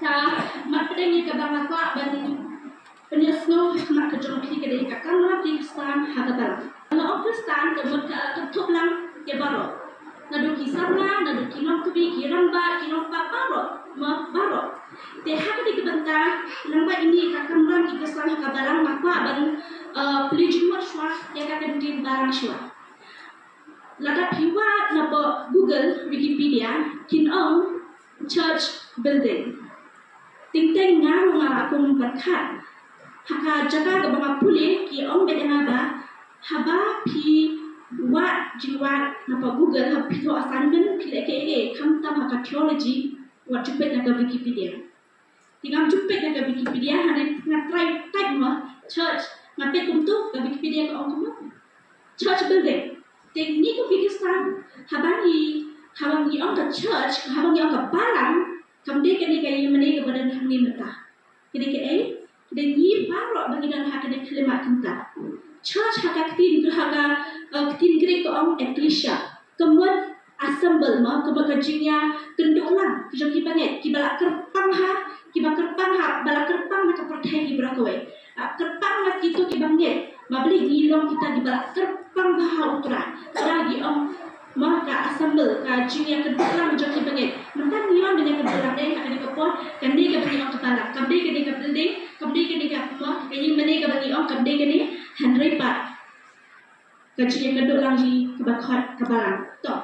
ka mat pedeng ka bang ko ban penyesno mak ke jong pi ke dei ka kan ma pi stan ha ka bang na opstan ke mot ka thop lang ke baro na do ki sarna na do ki nom tu bi ki ram ba ki nom pa baro ma baro te ha ka di ke banta lamba ini ka kan ram ki ke stan ka barang ma ko ban pli jumot shwa ya ka kan din barang shwa lada piwa na po Google Wikipedia kin ong church building ting ngaru ngara kum berkat haka jaga ke banga puli ki ong bedana ba haba pi wa jiwa na po Google ha pito assignment pi leke kamta haka theology wa jupet na ke Wikipedia tingam jupet na ke Wikipedia hane na try type ma church ngape kum tu ke Wikipedia ke ong kum church building teknik Pakistan habangi ong ke church habangi ong ke barang kamde kene kaya mene ke badan hamni mata kene ke ni baro bagi dan hak kene kelima kenta church hak aktin grek ke ong ecclesia kemudian assemble ma ke bakajinya kendolang ke joki banget ki bala kerpang ha bala kerpang na ke perthai ki brakwe kerpang na kitu ki banget mabli gilong kita di bala kerpang bahau utra lagi om maka assemble ka jinya kendolang joki banget mentan nion dengan kendolang dei ka ke pon kan dei ke bani ong kepala kam dei ke building kam dei ke ma kayi mene ke bani ong kam dei ke ni Henry Pat ka jinya kendolang ji ke bakhat ke barang to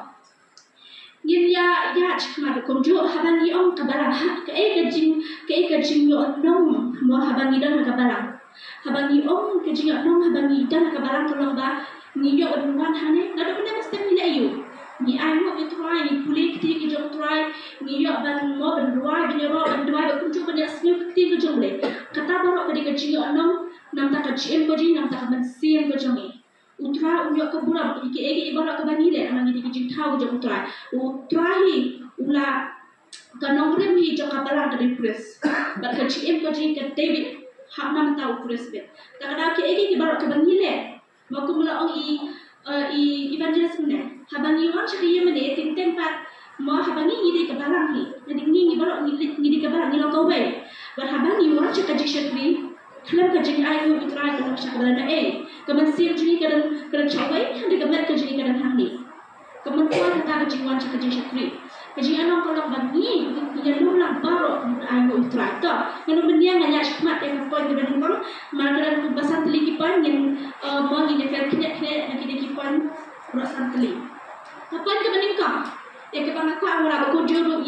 yin ya chma ko jo habangi ong ke barang ha ke jing yo nong mo habangi dan ke barang habangi ong ke jing yo nong habangi dan ke barang tolong ba ni yo wan hane na do benda mesti mila you ni ai mo ke try ni puli kti ke jong try ni yo ban mo ban ruai ban ro ban duai ba kunju ban asmi kti ke jong le kata baro ke ke jing yo nong nam ta ka chem ko ji nam ta ka ban siem ko jong e utra unyo ke buram ke ibara ke bani le amang ni ke jing thau jong try utrahi ula kanong rem hi jong kapala ke press ba ke chem ko ji ke David hak nam tau press bet ta kada ke ibara ke bani le mau mula ong i evangelism ne habangi wan chakye mene ting pat mo habangi ni de kabalang hi jadi ni baro ni de kabalang ni lo ko we wan habangi wan chaka jishakri klam ka jing ai ko itra ka chakala na kaman sim jini kadan chawai hande kamat ka jini kadan hamni kaman ko ta ka jing wan chaka jishakri kaji anong kolong bagi yang lu lang baro ai ko itra to ngano benya ngaya chakmat e ko de ben bang magaran ku basan teliki pan yang mo ni de kene nak de pan rosan teli kapan ke bening ka ke bang ka awara ko joro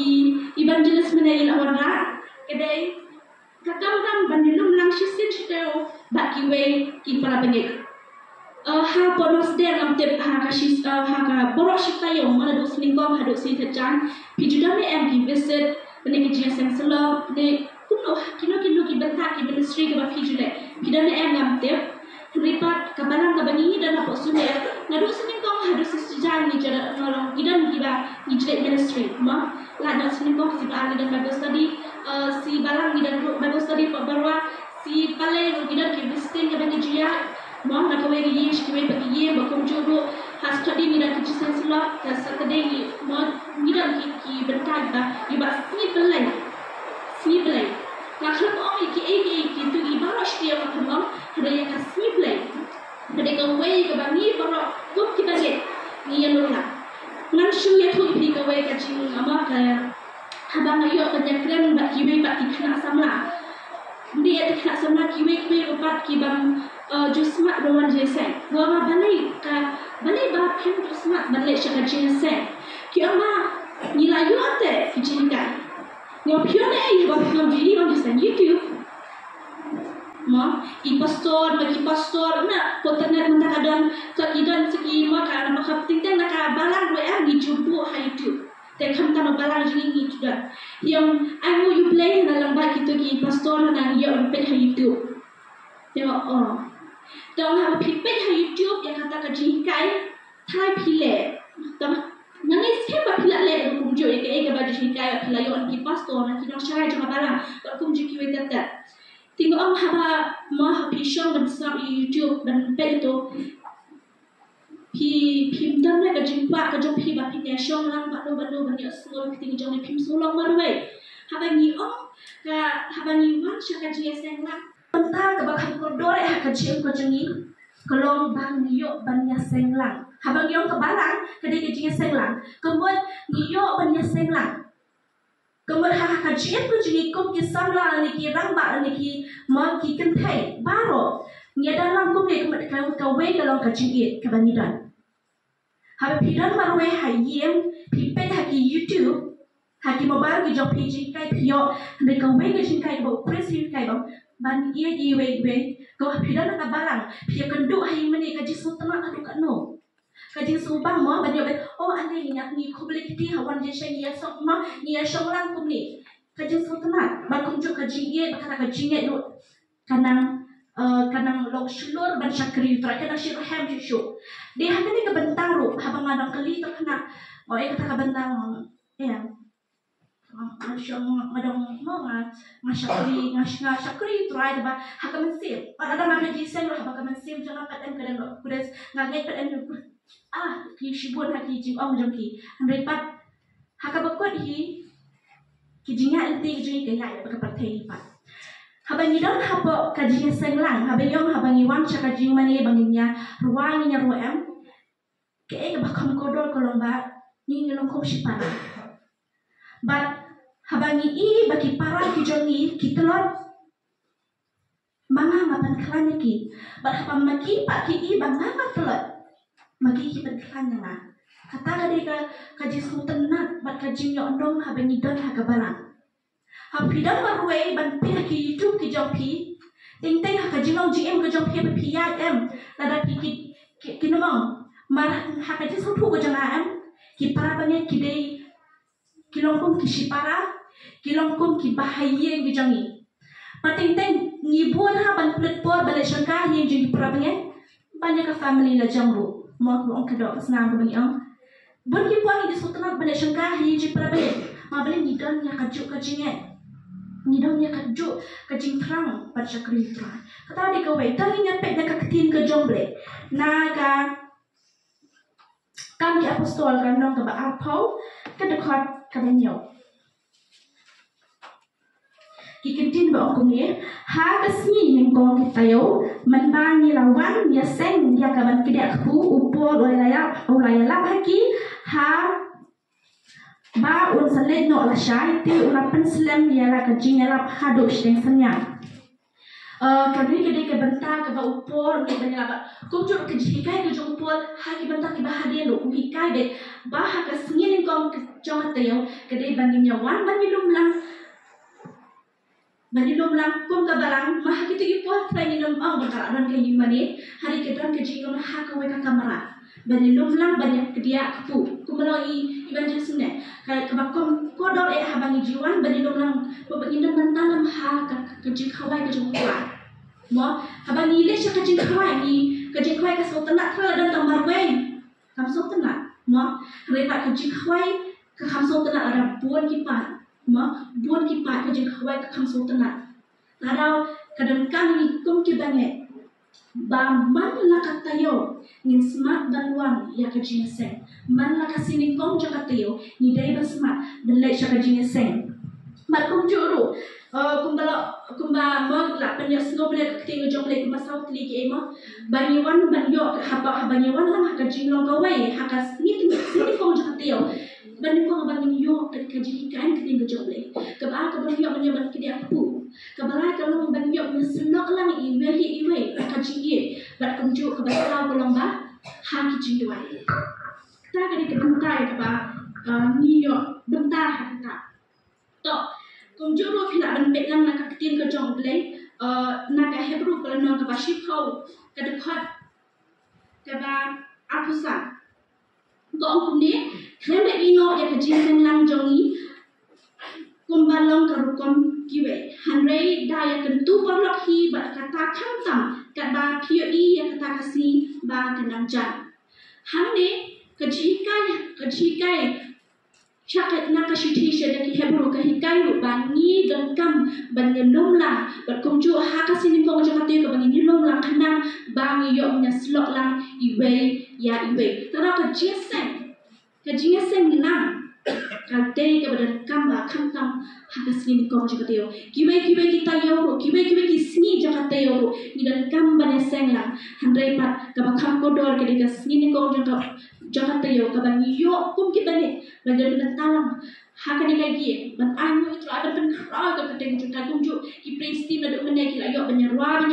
evangelist menai lawana kedai kakam ram bandilum lang shisin chiteo baki we ki para bengek ha bonus der am tep ha ka shis ha ka boro shitayo mana do sningom ha do sin tajan pijuda me am ki visit bene ki jian sensolo ne kuno kino ki benta ki ministry ke ba pijuda pijuda me am tep ripat kabalang kabani dan apa sunne na do sningom ha do sijan ni jara nolong gidan giba ni jret ministry ma la do sningom si ba gidan Bible study si balang gidan Bible study barwa si pale gidan ki visiting ke bani jia mom na kawe gi yish kiwe ba ye ba kum jodo has study ni na ki sensula ta saturday ni mo ni dan ki bentar ba iba si belai na klub om ki tu iba rashtiya ma thamam hada ya ka si belai hada ka we ka ba ni ba kum ki ba ni ya lona ngan shu ya thu pi ka we ka jing ama ka habang ayo ka nyakren ba ki we ba ki khna samla ndi ya khna samla ki we rupat ki bang jusmat rowan jesen gua balai ba pem jusmat balai shaka jesen ki ama nila yu ate kijinka ngo pione ai ba film video on jesen YouTube ma i pastor na potanet menta kadang ka idan segi ma ka na ka tingten na ka balang we a gi jumpu ha YouTube te kham ta no balang jini ni juga yang ai mo you play na lamba kitu ki pastor na ya on pe ha YouTube tengok Tong ha pipet ha YouTube yang kata ka jikai thai pile tong nang iskem ba pila le kum jo ke ba jikai ba pila yo ki pastor na ki nong sharai jama bala ba kum ji ki we tata tingo ang haba ma ha pishong ban sa YouTube ban pe to phim tâm này cái chính bạc cái trong phim bạc phim nhà shong lang bạc đâu ban nhớ small phim trong này phim số long mà vậy habangi habangi wan syaka jia seng lang Penta ke bakal kodore kecil kocengi kolong bang niyo bannya senglang habang yong kebalang kede kejinya senglang kemudian niyo bannya senglang kemudian kajian kocengi kum kisamla niki ramba niki mau ki kentai baro nya dalam kum ne kemudian kawe kalong kecil kebangidan habang pidan marwe hayem pipet haki YouTube haki mobile ki jok piji kai pio ne kawe kecil kai bo presi kai bo ban ia iwe kau pidan nak barang pia kenduk hari meni kaji sultan adu kat no kaji subang mo ban yo oh ane ni nak ni ko boleh kiti hawan je seng ya sok ma ni ya song lang kum ni kaji sultan ban kum juk kaji ye bakana kaji ye no kanang lok shulur ban syakri tra kana syir ham shu de hakani ke bentaru habang adang kali terkena oh kata ka bentang ya madong mo syakri try ba hakaman sim ada mana jisen lo hakaman sim jangan paten kadan kudes ngaget paten ki shibun haki jing ong jongki handrepat hakabakot hi kijinya inti kijing kaya ba kapatei pat habang idon hapo kajinya senglang habang yong habang iwan chakajing mani banginya ruwangi nya ruam ke ba kam kodol kolomba ni nyolong ko sipan but habangi i bagi para kijongi kitelot manga mapan klanya ki barhapam maki pak ki i banga telot maki ki ban klanya ma kata gade ka jisu tenat bat ka jinyo ondong habangi don hakabalang hapidan marwe ban pi ki YouTube ki jongpi ting ting ka jinong GM ka jongpi ba PIM lada ki kinomong mar haka jisu thu ko jangan ki para bange ki dei kilongkum kisipara kilongkum ki bahayeng gijangi pating-ting ngibun ha ban platform balik syangka yang jadi perabangnya banyak ke family la jamru mau ong kedok senang bagi ong bun ki puan di sultanat balik syangka yang jadi perabangnya ma balik ngidon nya kajuk kajinge ngidon nya kajuk kajing terang pada syakri terang kata di kawai tali nyampe dak ketin ke jomble naga kami apostol kan nong ke ba apau ke dekat kabenyo kikintin ba ong ni ha kasni ning kong kitayo man ba ni lawan ya seng ya kaban kidak ku upo olaya haki ha ba un salet no la shai ti una penslam ya la kajing ya la hado shteng sanyang kami kede ke bentar ke ba upor ke banyak ba kumjur ke jikai ke jong upor haki bentar ke bahadia lo uhikai de ba ha kasni ning kong jong tayo kede bangin yawan banilum lang kum ka balang mah kita ipol try nilum ang bakaran kay yimani hari kedon ke jingom ha ka we ka kamera banilum lang banyak kedia kapu kumalo iban jesune kay kabakom kodol habang jiwan banilum lang babagindam nantanam ha ka jikawai ka jongkwa mo habang ile siya ka jikawai ka jikawai ka sultanat tra dan tamarwen kam sultanat mo repa ka jikawai ka kam sultanat ada buon kipat ma buon ki pa ka jing khawai ka kham sultanat ladau kadang kami kum ki bange ba man la ka tayo ngin smart banwang ya ka jing seng man la ka sini kong ja ka tayo ni dai ba smart dan le ka jing seng mat kum juru kumba mo la penya snow ble ka tingo jong le kuma saut li ki ema banyawan banyo haba banyawan lang ka jing long ka wai ha ka sini kong ja ka tayo bani ko bangin yo ketika jikan ketika joble kebal ke bani yo menyoban ke dia pu kebal ke long bani yo mesenok lang iwe ka jingi bat kunju ke basau ko lomba ha ki jingi wai ta ke ke bentar ke ba ni yo bentar ha ta to kunju ro pina ban pek lang nak ketika joble nak hebru ko long ke ba shikau ke dekat ke ba apusan ko ong ni Kena ino ya kejadian lang jongi kumbalong karukom kiwe hanrei daya kentu parlok hi bat kata kantam kat ba POE ya kata kasi ba kenang jan hanne kejikai chakat na kasyuti syada ki hebru kahikai ru bangi dan kam bangelum lang bat kumju ha kasi ni kong jakati ka bangi nilum lang kanang bangi yo nya slok lang iwe ya iwe tara ka jesen kajinya seng lang Kaltei kepada kamba kantang hakas ni kau juga teo. Kibai kita yoro, kibai kisni jaga teo. Ni dan kamba nesenglang. Handai pat kaba kamkodor ke dekas ni kau jaga teo. Kaba ni yo kum kita ni. Bagai bentalang. Hakan ni lagi. Ban anu itu ada penkral ke peteng juga kunjuk. Ki presti naduk menek kila yo benyarwa.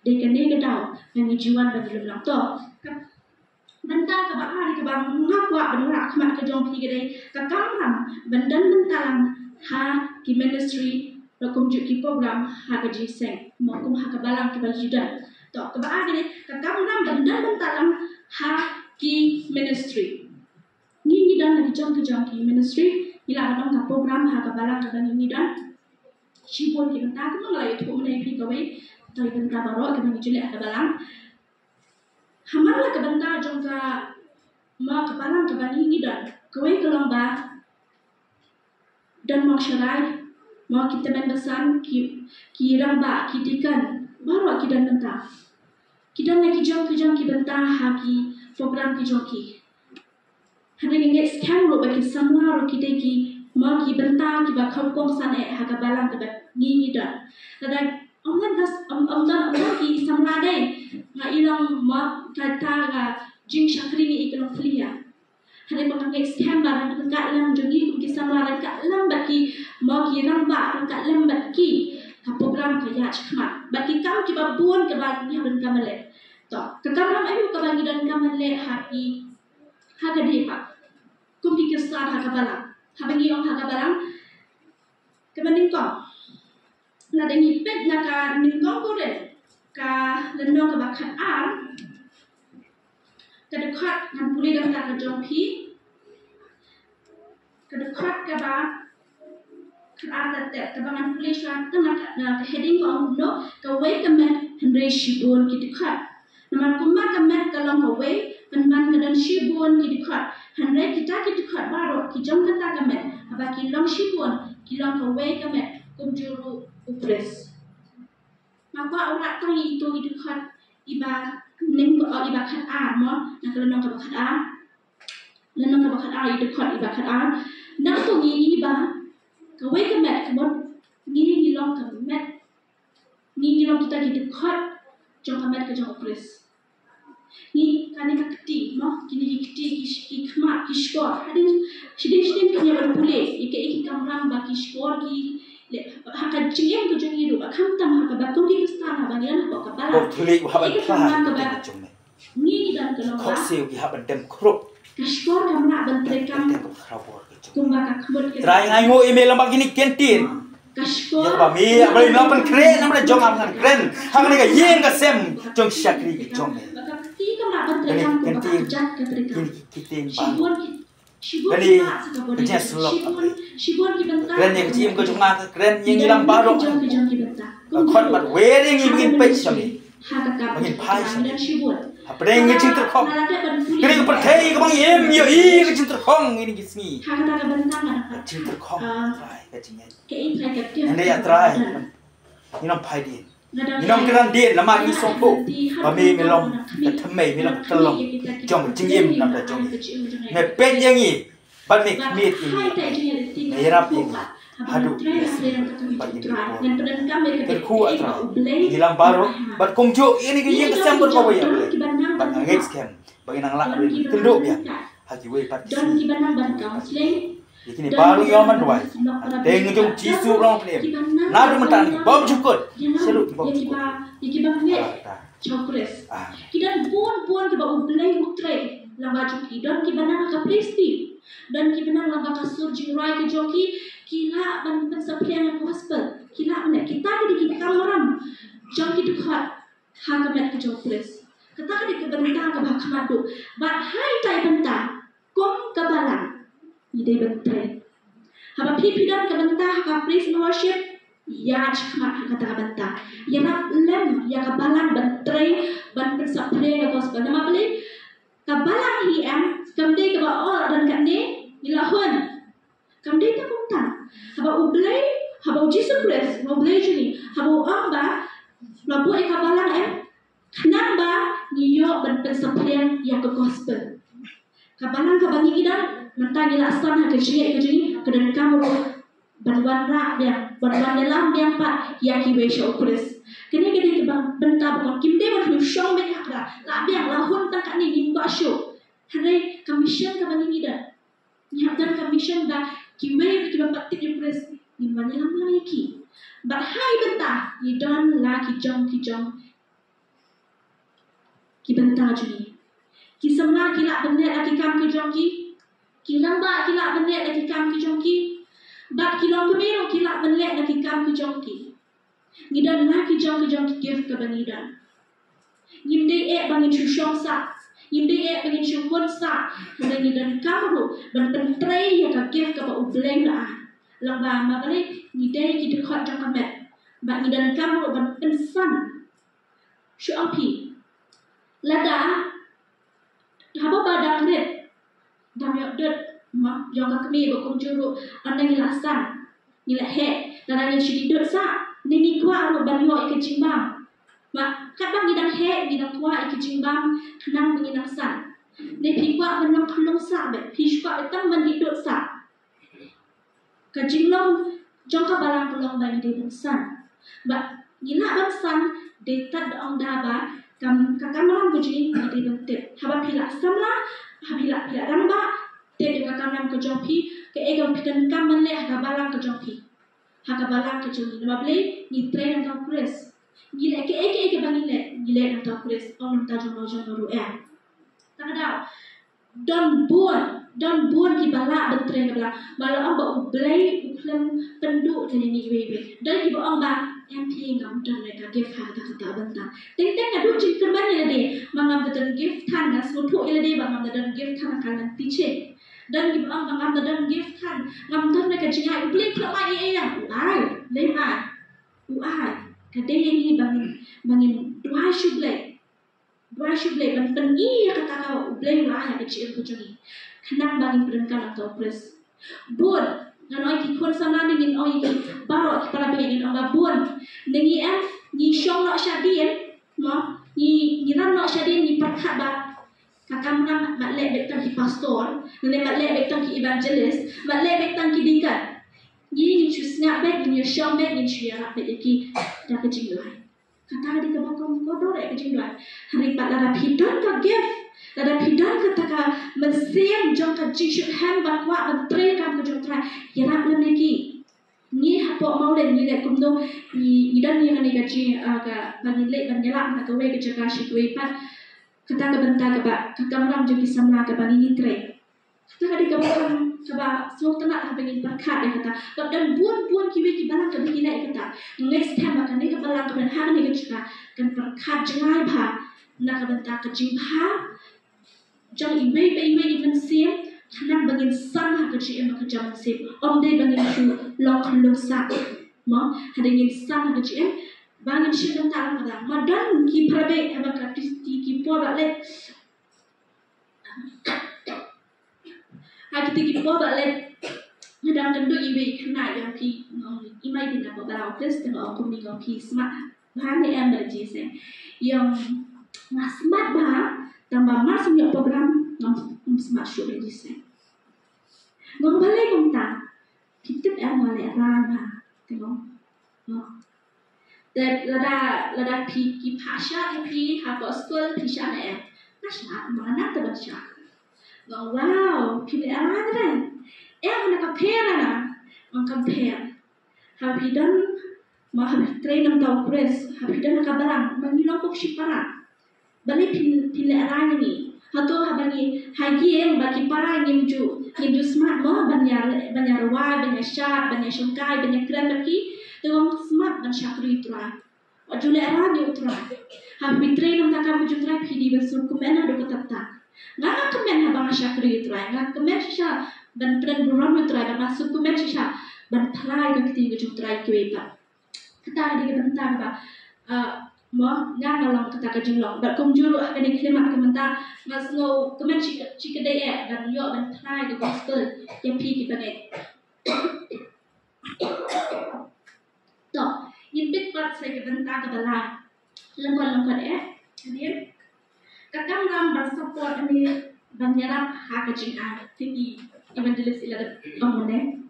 Dekan ni gedau. Yang juan bagi lelang to. Bentang ke bahari ke bang ngakwa benurak kemat ke jong pi gede ke kamram bendan bentalang ha ki ministry lokum juk ki program ha ke jiseng mokum ha ke balang ke bajudan to ke bahari ke kamram bendan bentalang ha ki ministry ni dan lagi jong ki ministry ila adong ka program ha ke balang ke ni dan sibon ki bentang ke mengalai tu menai pi gawe to bentang baro ke ni jule ke balang Hamarlah ke benda jongka ma kepalang ke bani ini dan kawai ke lomba dan mau syarai mau kita main besan ki ramba ki dikan baru ki dan benta kita lagi jong ki benta haki program ki jongki hari ini scam ro bagi semua ro kita ki mau ki benta ki ba kampung sana ha ka balang ke ni dan dan Ông ki samla dai nga ilang ma kata ga jing shakri ni ilang flia hade makang scam barang ka lang jongi ki samla ka lang baki ma ki ramba ka lang baki ka program ka ya chma baki kam ki ba buon ke ba ni han kamale to ka kamram ayu ka bagi dan kamale ha ka de pa kum ki star ha ka balang ha bagi ong ha ka balang ke banding ko na dengi pet na ka ningkong kore ka leno ka bakat ar ka dekat ngan puli dan ka jong pi ka dekat ka ba ka ar ta ka ba ngan puli sha ta na ka heading on no ka wei ka men hendre shibon ki dekat naman kumma ka men ka long ka wei man ka dan shibon ki dekat hendre kita ki dekat baro ki jong ka ta ka men aba ki long shibon ki long ka wei ka men kum juru upres maka orang tangi itu dekat iba ning iba khat a mo na kalau nong ka khat a lenong ka khat a dekat iba khat a na to ni iba ka we ka met ka bon ni long ka met ni long kita di dekat jong ka met ka jong upres ni kani ka kti mo kini kti ki khma ki skor hadin shidin kanya berpule iki kamram ba ki skor ki haka jingem ko jongi ru bakam tam haka batum ki star ha bangian ko ka bala Bok thuli wa ban kha ka jong ne ni dan ko ko siu ki ha ban dem khrop kashkor kamna ban trekam kumba ka khbot ke trai ngai ngo email lam gini kentin kashkor ya ba mi abri lam ban kren nam jong am ngan kren hang ni ga yen ga sem jong shakri ki jong ne ti kamna ban trekam ko ka jat ka trekam kitin ba shibon Jadi kerja selok. Keren yang kecil kau cuma keren yang hilang baru. Kau mat wedding yang begin page kami. Begin page. Apa yang kecil terkong. Kering percaya kau bang em yo i kecil terkong ini kismi. Kecil terkong. Kecilnya. Anda ya try. Ini nom pagi. Ini nom keran dia nama ini songpo. Kami melong ketemai melong telong. Jom jingim nam dah jom. Ngepen yang ini, ban mek mit ini, merap ini, hadu, bagi terkuat terang, hilang baru, ban kumju ini kaya kesambut kau ya, ban angin scam, bagi nang lak tunduk ya, hagi wei pat sini, ini baru yang manduai, dengan jom jisu orang pelem, nadu mentang, bom cukup, seru bom cukup, Chokres. Kita buan kita ublay utre lamba joki dan kita nang ka presti dan kita nang lamba ka surjing rai ke joki kila ban pensapian gospel kila mana kita di kita orang joki dekat hakamet ke chokres kata di kebentang ke bakamadu but hai tai bentang kom kabalang ide bentai haba pipi dan kebentang ka praise worship ya cuma kata bentang ya nak lem ya kabalang bentai ban persapre ke gospel nama beli kabalang hi am kamde ke ba or dan kande ilahun kamde ta kumta haba ublay haba Jesus Christ ublay jini haba amba labu e kabalang em namba niyo ban persapre ya ke gospel kabalang ka bangi idan mentang gila astan ha kecil kedan kamu banwan ra dia banwan dalam dia pat ya ki we show kris kini ke bang benta bang kim de ban shong be hakra la biang la hun ta ka ni nim ba show hare commission ka bang ni da ni dan commission da ki we ki ba pat ti kris ni ban dalam la ki but hai benta ni don la ki jong ki benta juni ki samla ki la bende la ki kam ki jong ki lamba ki la bende la ki kam ki jong ki bat ki long kemiro ki la bende la ki kam ki jong ki ngidan la ki jong ki gift ka bangidan ngimde e bangin chu shong sa ngimde e bangin chu kon sa hada ngidan kamru ban pentrei ya ka gift ka ba ubleng la lamba ma bale ngide ki de khot jong kamet ba ngidan kamru ban pensan shu ampi lada haba badang red dam yo dot ma jong ka kemi ba kum juru anda ngilasan ngila he lada ni chidi dot sa ni kwa ro ban yo ke jimbang ma kat bang ngidang he ngidang kwa ke jimbang nang ngidang san ne pi kwa ban nang khlong sa be pi kwa tam ban di dot sa ka jinglong jong ka balang pelong ban di dot san ba ngila ban san de tat ong da ba kam kakam kujing di dot tep haba pila samla habila pila ramba te de kakam ko jong pi ke e gam pikan kam man le ka balang ko jong pi haka balang ke jong ni mable ni train ang kres gile ke bangile gile ang kres on ta jong ru e takadau don buon ki bala bentrain bala bala ang ba ublay uklam pendu ni webe dan ki ba ang ba MP ngam don le ka gift ha ta kata banta ting adu jing kerban le de mangam beton gift tan na sutu le de bangam beton gift tan kan tiche dan ki ba ang mangam beton gift tan ngam don le ka jinga ublay klap ai yang uai ka de ni bangin dua shublay ban peni ya kata ka ublay la ya kecil ko joni kanang bangin perengkan atau pres buon nganoi ki kon sama ni oi ki baro ki para begin ong buon nengi ni shong lo shadien mo ni ran lo shadien ni perkhat ba kakam nam mat le bek tang ki pastor ne mat le bek tang ki evangelist mat le bek tang ki deacon ni chu snap bek ni shong bek ni chu ya bek ki da ke jing lai kata di ka bakong ko do re ke jing lai hari pat la pidon ka gift ada pidon kata ka mensiam jong ka jishuk ham ba kwa mentre kam ko jong tra yarap le neki ni hapo mau le ni le kumdo ni dan ni ngani ka ji ka banile banela na ka we ke jaka shi we pat kata ka benta ka ba kamram jo kisamla ka bani ni tre kata ka di ka ba so tana ha bangin perkhat le kata dan buon ki we ki balang ka bi le kata next time ba kan ni ka balang ka ben ha ni ka jaka kan perkhat jangai ba na ka benta ka jing ha jang iwe even sim kanang bangin san ha kaji em ka jang sim om de bangin chu lok lo sa mo hadengin san ha kaji em bangin shi dang ta ma da madan ki prabe aba ka ki po ba le ha ki po ba le madam kan do iwe kana yang ki imai din ba ba plus de ko ni ko ki smart ba ne em ba ji se yang smart ba tambah masuk punya program ngam smart show di sini. Ngam balai ngam ta, kita malai rana, tengok. Dan lada pi pasha pi gospel pi sha ne, pasha mana tu pasha. Ngam wow, pi le rana kan. Mana compare na, compare. Happy dan mah train nam tau press, happy dan kabarang, mangilong kok shipara. Balik pilih arah ni, atau habani hagi yang bagi para yang ju smart mo banyak ruai, banyak syak, banyak sungkai, banyak keren bagi, dengan smart dan syakri itu lah. Wajuleh arah ni itu lah. Habi train nam takkan wujud lah pidi besar kumena do ketata. Nggak kemen habang syakri itu lah, nggak kemen sisa dan tren buram itu lah, masuk kemen sisa dan terai kan kita wujud terai kuipa. Kita ada bentar ba. Mo nga ngalong kata ka jinglong ba kum juru ha kani klima ka manta mas no kumen chika de e dan yo ban try the gospel ya pi ki bane to yin bit part sai ka banta ka bala langkon ani ka kam ram ban support ani ban yarap ha ka jing a tiki evangelis ila pamone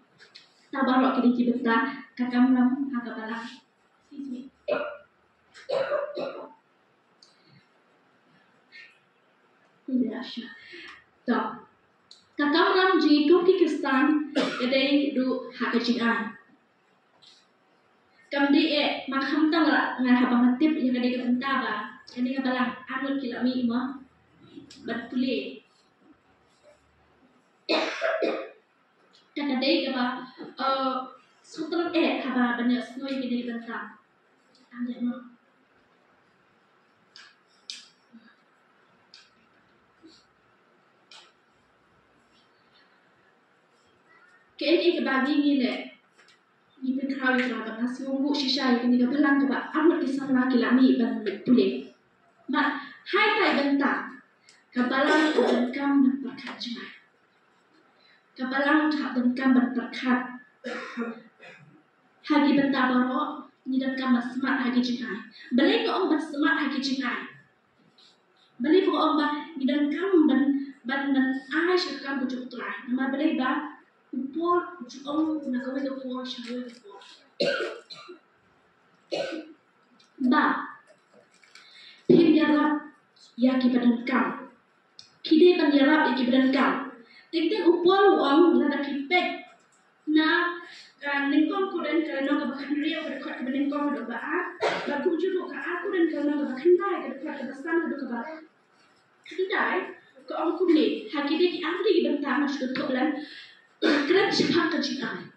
tabaro kini kibenta kakamram hakapala. Excuse me. Tidak asya. So, kakamram ji Pakistan kadai du hakajingan. Kamdi makam tangla ngahabangatip yang kadai kebenta ba. Kadai kabala anut kilami ima batpule. Kadai kaba sutran haba banyak senoi kadai kebenta. Ambil no. Kayaknya kebagi ni le, ni penkrawit lah kan nasi umbu sisa yang ni kebelang keba amat disana kilami ban pule. Mak hai tai bentang, kebalang kebenkam dan perkat cuma. Kebalang tak benkam dan perkat. Hagi bentang baru ni dan kam semat hagi cuma. Beli ko om semat hagi cuma. Beli ko om ni dan kam ban ai syakam bujuk terah. Nama beli ba upol om nak kawin ke upol syawal ke upol. Ba pinjarap ya kibadan kam. Kide panjarap ya kibadan kam. Tek upol om na kipek na nengkong kuren kerana kebakan ria berdekat ke nengkong do ba bagu juru ka aku dan kerana kebakan dai ke dekat ke besar do ke ba. Kedai ke om kulit hakide ki amri ki bentang masuk tolan keren sepang kejingan.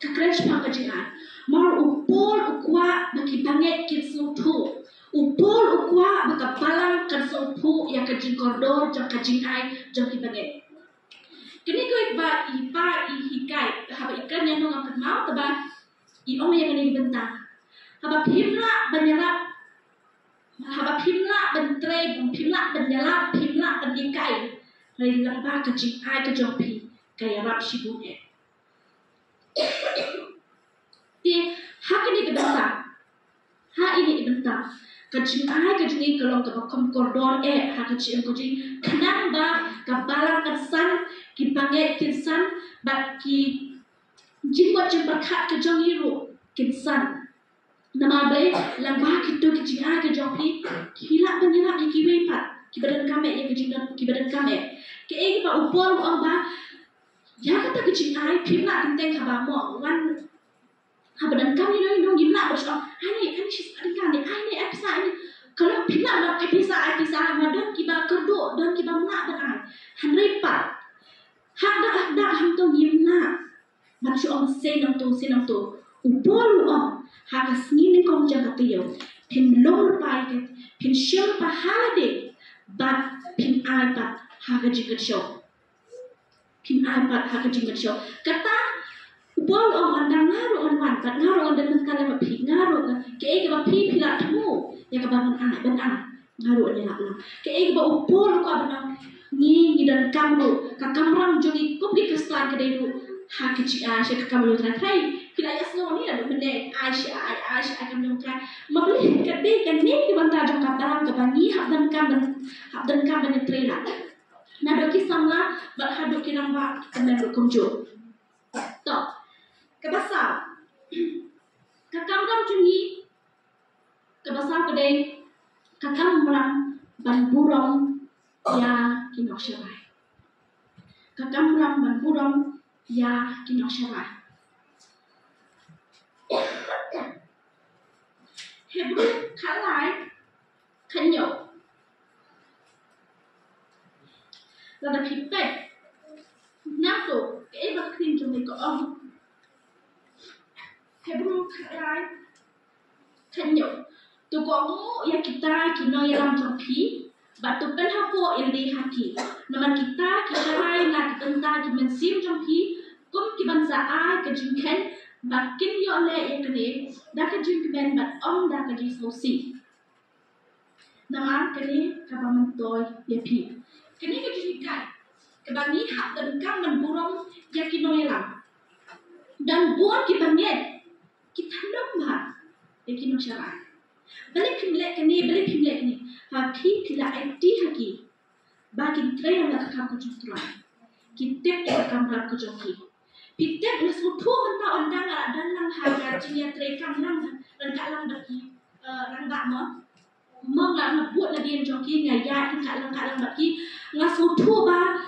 Keren sepang kejingan. Mar upol ukwa bagi banget kisau tu. Upol ukwa bagi balang kisau tu yang kejing kordor jang kejing ai jang ki banget. Kini ko ipa hikai haba ikan yang nong akan mau teba i om yang ini bentang. Haba pimla banyala haba pimla bentre pimla banyala pimla bendikai. Rai lamba kejing ai kejong pi. Kaya rap sibuknya. Di hak ini kebentang. Hak ini kebentang. Kajing ai kajing ini kalau kebakom koridor hak kajing kajing kenang ba kabalang kesan kipanget kinsan ba ki jingwa jembakat kajong iru kinsan. Nama baik lambah kitu kajing ai kajong pi hilak banyalak ikiwe pat kibadan kame yang kajing dan kibadan kame. Ke ba upol ang ba ya kata kecil ai pimla tentang haba mo wan haba dan kami nong gimna bos ani sis adika ni ai episa ni kalau pimla nak episa madon kiba kerdo don kiba mna dan hanrei pat hak da ham to gimna man shu om senam to upol hak asni ni kom jaga tiyo pin lor pai ke pin shil pa halade bat pin ai pat hak jigat show pin iPad hak jingat show kata bol on ngaru on wan kat ngaru on dan kala ma pi ngaru ke ba pi pila temu ya ka ban ngaru on ya lang ke ba upol ko abang ni dan kamu ka kamram joni kum di kestan ke deru hak ji a she ka kamu tra thai pila ya sno ni ada mende ai kam no tra ma beli ka de kan ni ki banta jong ka dalam ka bangi hak dan kam ban trela na doki samla bat hadu kinamba kemen kumjo to kabasa kakam jungi kabasa kedai kakam ram ban burong ya kinok syarai kakam ram ban burong ya kinok syarai Hebrew kalai kanyo là kipek nato cái vaccine cho mình có ông Hebrew khai thành nhậu tu có ya kita kino ya lam champi ba tu pen hapo yang di hati nama kita kisharai na kita ki mensim champi kum ki bansa ai ke jinken ba kin yo le ya kene da ke jinken ba om da ke jisosi nama kene ka ba mantoy ya pi kini kejudikan kebani hak dan kam burung yakin noyelam dan buat kibanget kita nombah yakin syarat balik pimlek kini hapi pila eti haki bagi train nak kam kejutran Kitip yang kamera ke jongki. Kitip mesutu mentah ondang dan lang harga cinya terekam lang dan kak lang bagi lang bak mong lang buat lagi yang jongki ngayat kak lang bagi ngasutu ba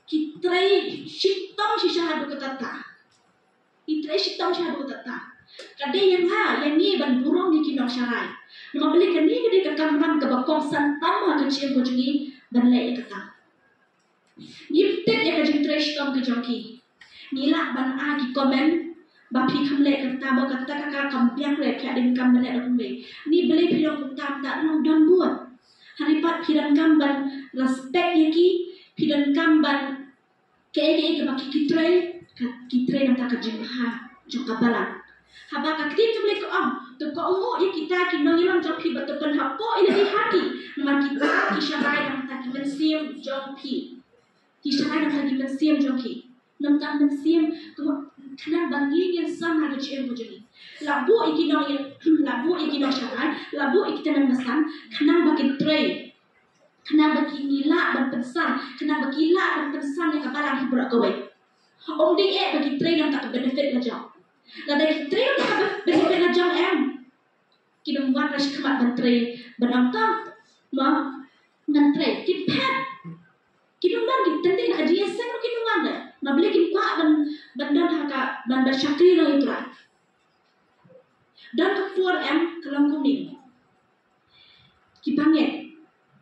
kitrai shitong shisha hadu ketata. Kitrai shitong shisha hadu ketata. Kadai yang ni ban burung ni kinong syarai. Nama beli kani kadai kekamram ke bakong santam ha kecil kujungi ban lai kata. Yiptet ya kajing trash tom ke jongki. Nila ban gi komen bapi kamle kata ba kata kakak kampiang le kya din kam bale da kumbe. Ni beli pilong tam tak nong don buat. Haripat piran kam ban respect yaki piran kam ban ke baki kitrai nang tak kajing jong kabalan. Haba kakti tu boleh tu kau ya kita kinong ilang jong pi betul hapo ila di hati. Nama kita kisyarai nang tak mensiam jong pi. Kisyarai nang tak mensiam jong pi. Nang tak mensiam kena bagi yang sama kecil bujuni. Labu ikinong syarai, labu ikita nang mesan, kena bagi tray. Kena bagi nila dan pesan, kena bagi la dan pesan yang kabalang hiburak kawai. Om di bagi tray nang tak benefit lajang. Lah dari tray nang tak benefit lajang kita buat rasa kemat bantray benangkam ngantray kipet kita buat kita nanti nak dia sen kita buat nak beli kita kuat bandan haka bandar syakri lah itu lah dan kepuar kalam kuning kipanget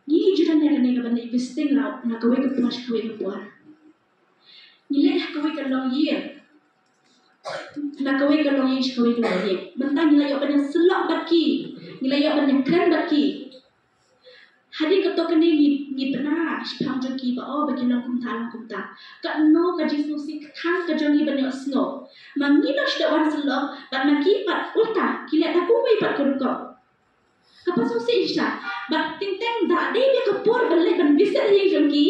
ni juran yang kena bandar investing lah nak kawai kepuar nilai kawai kalong year nak kawai kalong year kawai kalong year bentang nilai yang banyak selok baki nilai yang banyak keren baki Hadi ketok kini ni benar sepang joki ba bagi lang kumta kat no ka jisusi kang ka jongi banyak snow mangi no shda wan selo ban maki pat ulta kila ta ku mai pat kurko apa susi isha ba ting teng da de be kapur balle ban bisa ye jongi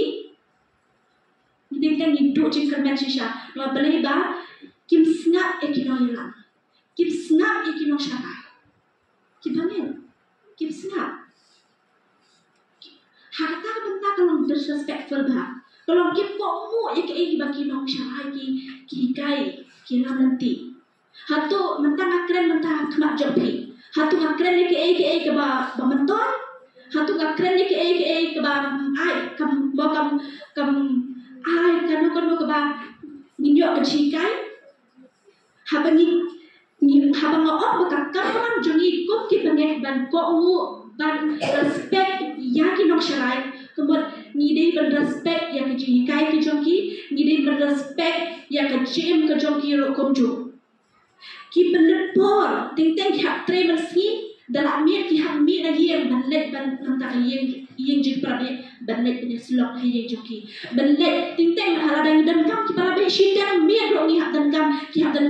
ting teng ni do chin kan shisha no balle ba kim snap ekino yela kim snap ekino shara kim snap harta benda kalau disrespectful bah. Kalau kita mu ya ke bagi nong syarai ki kai kira nanti. Hatu mentang akren mentang kemak jopi. Hatu akren ya ke ba mentor. Hatu akren ya ke ba ai kam ai kanu ke ba minyo ke cikai. Habang ngop bakakam orang jongi ko ki bangek ban ko mu ban respect yakin nong syarai kemudian ngide berrespect yang kejikai ke jongki ngide berrespect yang kejim ke jongki ro komjo ki belepor ting hak tre bersih dalam mir ki hak mir lagi yang banlet ban tak yang jadi prabe banlet punya slok yang jongki banlet ting hala dan kam ki prabe shindang mir ro ni hak dan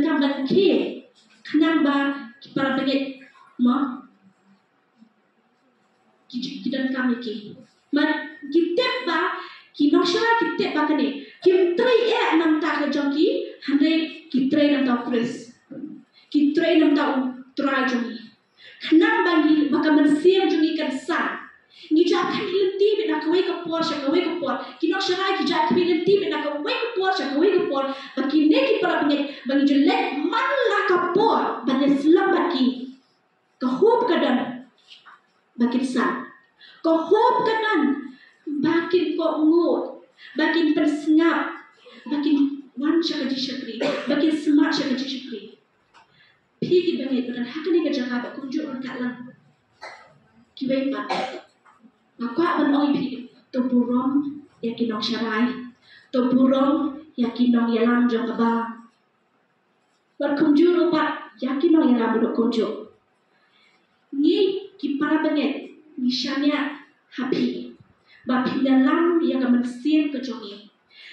kam ban ki kanang ba ki prabe ma kita kami ki, man kita ba kinosha kita ba kene, kim tray nam tak jongki, handai kitray nam tak pres, kitray nam tak try jongi, kenang bagi baka mensiam jongi kan sa, ni jak kami lenti bina kawai kapor, kinosha lagi jak kami lenti bina kawai kapor, bagi neki para bagi jelek malah kapor, bagi selam bagi, kahub kadan. Bakin sa, kau hop kanan, bakin kau ngut, bakin persengap, bakin wan syakadi syakri, bakin smart syakadi syakri. Pigi bangit badan hakan ni kerja apa kunjuk orang kat lang, kibai pat, aku akan oi pigi, tu burung yakin nong syarai, tu burung yakin nong yalam jong abang, berkunjung rupat yakin nong yalam duduk kunjuk. Ni para bangit misalnya happy bapi dalam yang mensiam ke jongi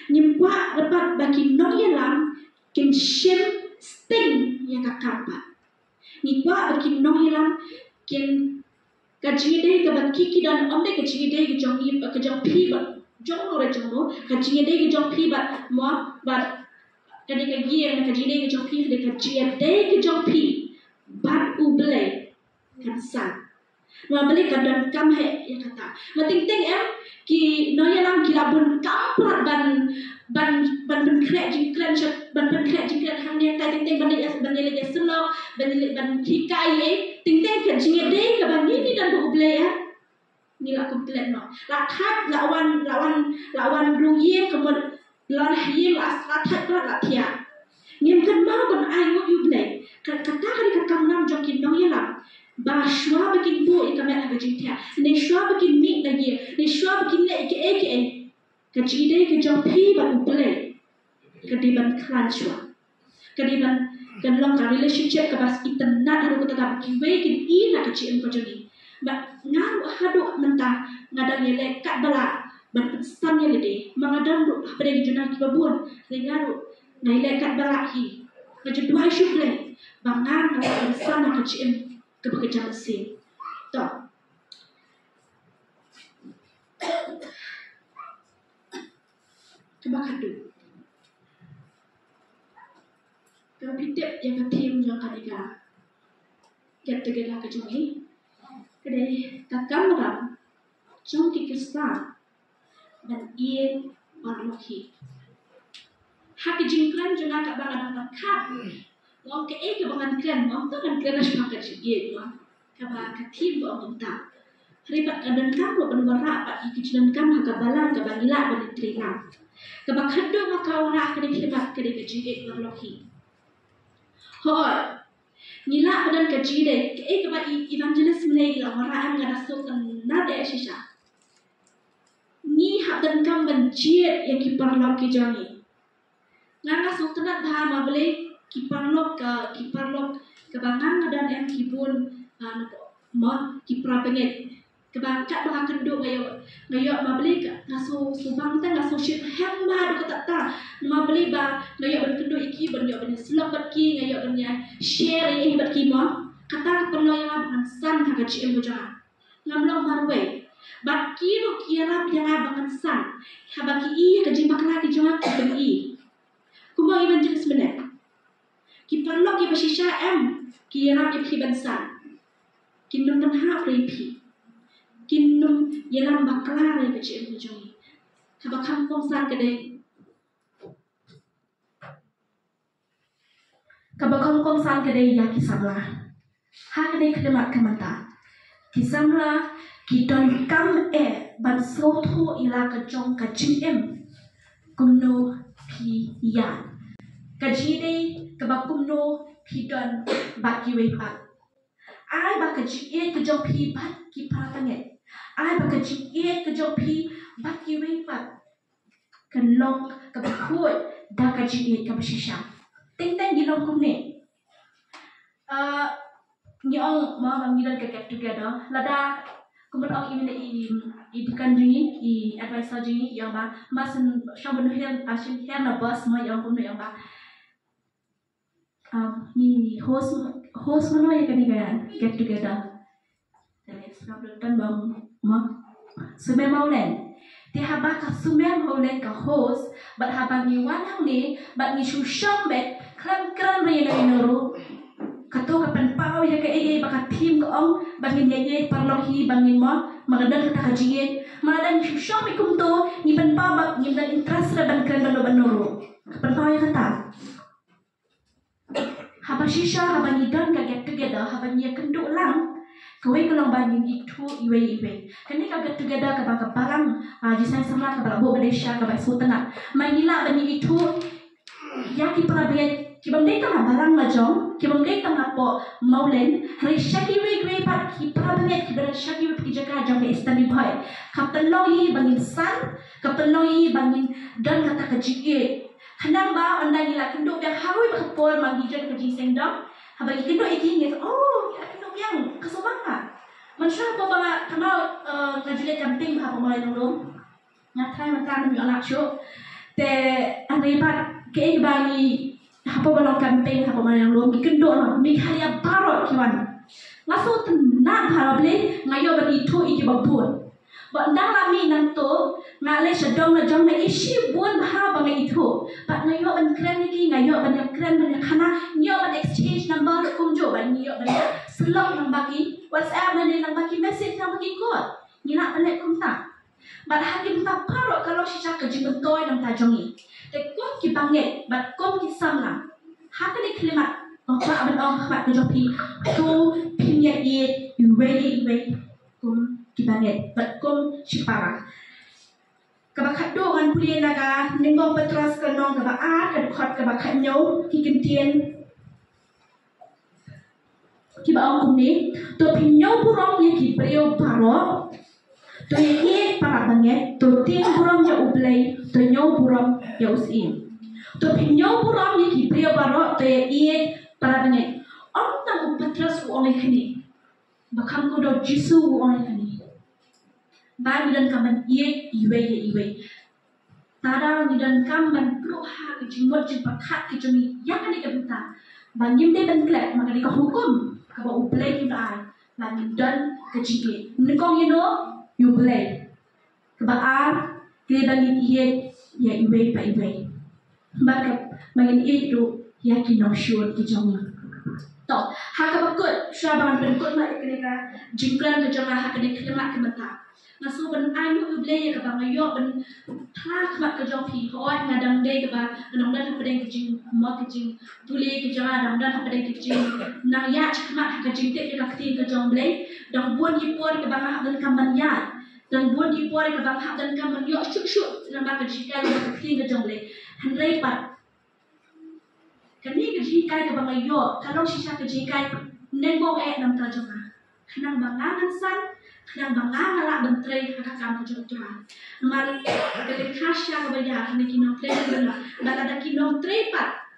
nyempa dapat bagi no yalam kin shim sting yang kakampa nyempa bagi no yalam kin kajide ke bagi ki dan onde kajide ke jongi ke jongpi ba jong ore jongo kajide ke jongpi ba mo ba kade ke gier kajide ke jongpi de kajide ke jongpi bat uble kan san Mabalik kadang kam he ya kata. Mating-ting ki noya lam ki labun kam prat ban krek jing kren shot ban krek jing kren hang ne tai ting-ting ban le ya sulo ban hikai ting-ting ke jing de ka ban ni dan bu ble ya. Ni la komplit no. La that lawan ruye kemod lon hiye la that la tia. Ngem kan mau ban ayu yu ble. Kata ka kam jong ki noya lam. Ba shwa bikin bu ikamet ha gajing tia. Ne shwa bikin mi lagi. Ne shwa bikin le eke. Kajide ke jong pi ban ble. Kadiban klan shwa. Kadiban kan long ka relationship ka bas itanat haru kata ka bikin we kin ina kecil ko joni. Ba ngaru hadu mentah ngadang yele kat bala ban pesan yele de. Mangadang ru pada ki jona ki babun. Le ngaru ngai kat bala ki. Kajud dua isu ble. Bangan ka pesan kecil kebekerja mesin. Toh. Coba kadu. Kalau pitip yang ketim yang kadiga. Get together ke jungi. Kedai takam ram. Jong kikistan. Dan iye barlohi. Hak jingkran juga tak bangan dapat kat. Ngom ke bangan kren, ngom tu kan kren as pakai je ngom. Kaba katim bo ngom ta. Ribat kadan kam bo benwara pak ikijinan kam haka balang ka banila ban trina. Kaba khaddo maka ora kene ribat kene kejige berlohi. Hoi. Nila badan kejide ke kaba evangelist mulai la ora am ngada sokan nade shisha. Ni hadan kam benjiet yang kiparlok ki jani. Nganga sultanat dha mabele kiparlok kebangan dan yang kibun mo kipra penget kebangkat baka kenduk ngayo mabeli ngaso subang ta ngaso ship hem ba do kata ta mabeli ba ngayo ban kenduk iki ban yo ban slok bat ki ngayo ban ya share ini bat ki mo kata perlo yang ban san ka ci embo jara ngamlo marwe bat ki ro kiara yang ban san habaki i ka jimba kala ki jama ki ban i kumo iban jenis benek ki perlo ki basisha ki rap ki bansan kinum dan ha repi kinum yelam bakla re ke cem joi kabakam kongsan kedai ya kisamla ha kedai kedemat kamata kisamla ki don kam ban soto ila ke jong ka cim kumno pi ya kajide kabakumno pidon baki wepat. Ai bakaji ke jong pi bat ki paratanget. Ai bakaji ke jong pi baki wepat. Kanlong kabakut da kaji kabashisha. Ting-ting gilong kumne. Nyong mau ngilan ke get together. Lada kumon ong i dikan jingi i advisor jingi yang ba masen shamun hian asin hian na bus ma yang kumne yang ba ni host mana ya kan get together. Jadi sekarang bang ma sume maulen. Dia habak sume maulen ka host, bat habang ni wanang ni, bat ni susham bet kram re nuru. Kato kapan pau ya ke baka tim ko ong bangin ye parlohi bangin mo magadan kata kajiye magadan susham ikum to ni pan pau bak ni dan interest ra ban kran nuru. Kapan pau ya kata habashisha habanidan ka get together habanya kenduk lang kawai kalau banyin itu iwe kani ka get together ka baka barang jisai sama ka bala bo Malaysia ka bai sultanat manila bani itu ya ki prabiet ki bangdai tang barang majong ki bangdai tang apo maulen hari shaki we pat ki prabiet ki ber shaki we ki jaka jong ke istani bhai kaptenoi bangin san kaptenoi bangin dan kata kajike Hanang ba andai nila kenduk yang harui berkepul manggijan ke jiseng dong. Habang kenduk iki nges oh ya kenduk yang kesobangan. Mansha apa ba kanau ngajile camping ba pemulai dulu. Ngatai makan mi anak syuk. Te andai pat ke bagi apa balong camping apa pemulai dulu mi kenduk lah mi halia barot kiwan. Langsung tenang harap le ngayo ban itu iki babun. Bọn đang làm gì năng tố ngà lê sẽ đông là trong này ishi buôn ha bằng ngày thu bạn ngày yo bạn kren đi ngày yo bạn kren bạn khana yo bạn exchange number cùng jo bạn yo bạn slot number ki WhatsApp này number ki message number ki code như nak bạn lại không tặng bạn hakim tak parok kalau sisa kerja betul dalam tajongiแต่ก้มกี่บางเงะบัดก้มกี่ซ้ำหลังฮักกันในคลิมัดออกมาบัดออกมาเป็นจอพีกูพิมพ์เย็ดอยู่เวก้มกี่บางเงะบัดก้มชิปาระกับบักขัดโดกันผู้เรียนนากาหนึ่งกองเปตรัสกันน้องกับบักอาร์กับขอดกับบักขัดโยที่กินเทียนที่บักเอากลุ่มนี้ตัวพิมพ์โยผู้ร้องยังกี่เปรี้ยวปารอตัวเย่para bangetตัวเตี้ยบุรมya ublayตัวโยบุรมya usinตัวพิญโยบุรมya kiprio baro ตัวเย่ para banget om tang upatras u oleh kini bakam ko do jisu u oleh kini ba nidan kaman iwe tada nidan kaman proha ke jimot jipakat ke jumi yak ani ke buta bangim de ben klek maka di ka hukum ka ba ublay ki ba ba nidan ke jige nikong yino you play kebaar kira bagi ia ya iwe pa iwe maka bagi itu ya kinong sure ki jongi to haka bakut shaban ben kut ma ikrika jingkran ke jonga haka de klima ke mata nasu ben ayu ible ya ke bang ayo ben thla khmat ke jong phi hoi ngadang de ke ba nong dan hapa de ke jing mo ke jing tule ke jonga nong dan hapa de ke jing nang ya khmat haka jing te ke tin ke jong ble dong buon yipor ke bang hak dan kamban ya dan buat di puai ke bang hak dan kaman yo syuk nama ke jika le ke tin ke jongle han repat kani ke jika ke bang yo kalau sisa ke jika nembong nam ta jonga kanang bangangan san kanang bangangan la bentrei ka kam ke jonga mari ke khasya ke bayar ni kinong trei bela ada kinong trei pat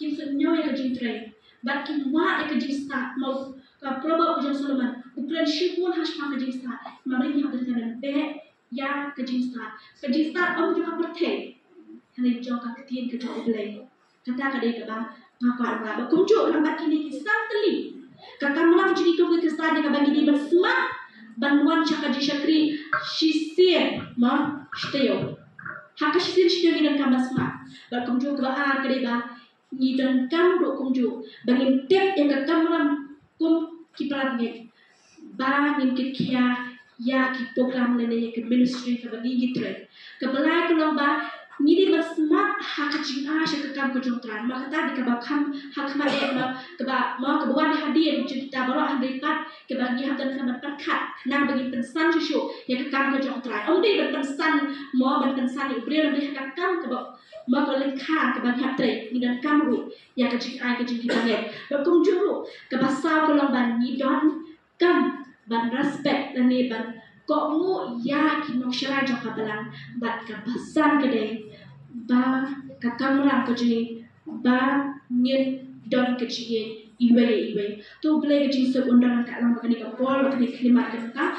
kin sunyo ke jing trei bat kin wa ke jing start mau ka proba ujian Solomon ukuran shipun hasma ke jing start mari ni hadir kan be ya ke jing start om juga perte hani jo ka ketien ke jo blai kata ka dei ke bang ngakwa ngala ba kunju lambat kini ki sang teli ka kamlam jadi ko ke start ka bagi di bersma bantuan chaka ji shakri shisir ma steo haka shisir ni dan kamasma ba kunju ka ar ke dei ba ni dan kam ro kunju bagi tep yang ka kamlam kum kiparat nge ba nin ke kia ya ki program nene ke ministry ke bagi gitu ke belai ke lomba ni di basmat hak jinga sha ke kam ke jontran maka tadi ke bakam hak ma e ma ke ba ma ke buan hadiah cerita baro hande pat ke bagi hak dan kamat pat nang bagi pensan susu ya ke kam ke jontran om di pensan mo ban pensan ni beri lebih hak kam ke ba ma ko le kha ke bagi hak tre ni dan kam ru ya ke jinga ke jinga ne ba kum juru ke basa ke lomba ni don kam ban respect dan ni ban kok mu ya kinong syara jong kabalang bat ka basan gede ba ka kamran ke jini ba nyen don ke jige iwe tu ble ke jing se undangan ka lam ka ni ka pol ka ni klimat ka